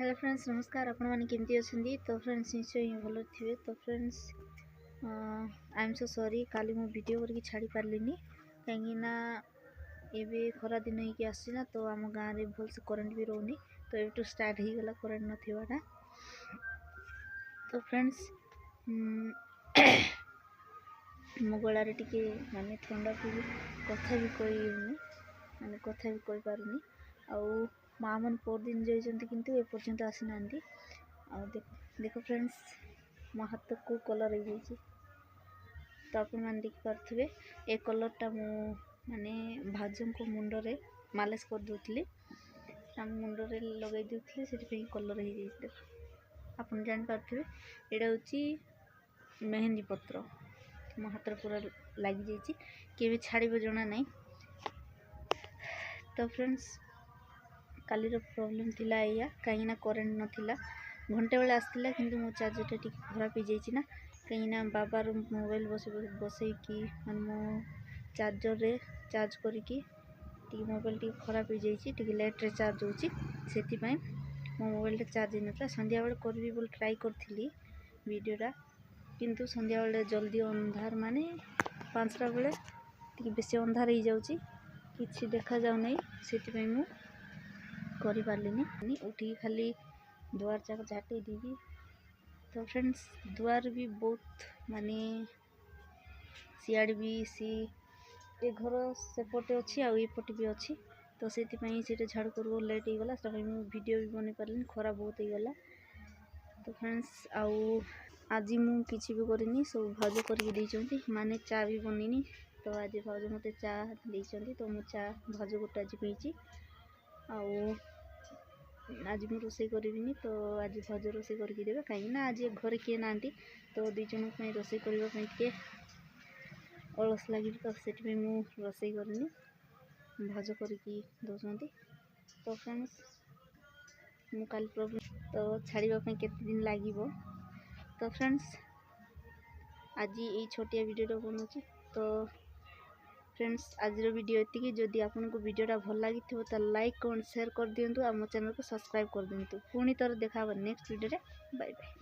Hello friends नमस्कार आपण मैंने केमती अच्छे तो फ्रेंड्स निश्चय ही भल थे। तो friends I am so sorry काली मो वीडियो करके छाड़ी पार्लिनी कहीं ये खरा दिन होगी आसना तो आम गाँव में भल से करेन्ट भी रोनी तो ये स्टार्ट हो गला करेन्ट नाथा। तो फ्रेंड्स मो गलार टी माने थंडा को कथा भी कही माने कथा भी कही पारुनी आउ माँ मन पर दिन जाइंट किंतु एपर्यंत आसी ना। देख फ्रेंड्स मो हाथ को कलर हो जाइए तो आप देखिपे ए कलरटा मु माने भाजों को मुंडरे मालिश कर दूसरी मुंडरे लगे दूसरी से कलर हो जाए। आप जापारे यहाँ हूँ मेहंदी पत्र मो हाथ पूरा लगी जाए छाड़ जना नहीं। तो फ्रेंड्स काली प्रॉब्लम थिला या कहीं करेन्ट नाला घंटे बेले आसला कि मो चार्जरटा टी खराब हो जाए ना कहीं बाबार मोबाइल बसई कि मो चार्जर रे चार्ज करी मोबाइल टी खराब हो जाए लेट्रे चार्ज होची मो मोबाइल चार्ज ही ना संध्या बेले करी बोल ट्राई करी वीडियोटा किंतु संध्या बेले जल्दी अंधार माने 5टा बेले टी बेसी अंधार हो जाऊँगी कि देखा जाऊ नहीं से मु करी पार्लिनी उठी खाली दुआर जाक झाटे देवी। तो फ्रेंड्स दुआर भी बहुत माने सियाड़ भी सी ए घर सेपटे अच्छी आउ एपटे भी अच्छी तो से झाड़ कर लेट हो गला मुझे वीडियो भी बन पार्लिनी खरा बहुत ही गला। तो फ्रेंड्स आउ आज मु किसी भी करनी सब भाज करके माने चा भी बननी तो आज भाज मत चा देती तो मु चा भाज गोटे आज पीची आउ आज मुझे रोसे करी तो आज भज रोसे करके देवे कहीं आज घर किए ना तो दी जन रोसे करने अलस लगे तो से रोसे करनी भज करके दौरान। तो फ्रेंड्स मु काल प्रॉब्लम तो छाड़ापी केते दिन लगे। तो फ्रेंड्स आज ये छोटिया वीडियो बनाऊँ तो फ्रेंड्स आज वीडियो ये जदि आपको वीडियोटा भल लगी तो लाइक कमेंट शेयर कर दिंतु और मो चैनल को सब्सक्राइब कर दिंतु। पुणी थोड़ा देखा नेक्स्ट वीडियो रे बाय बाय।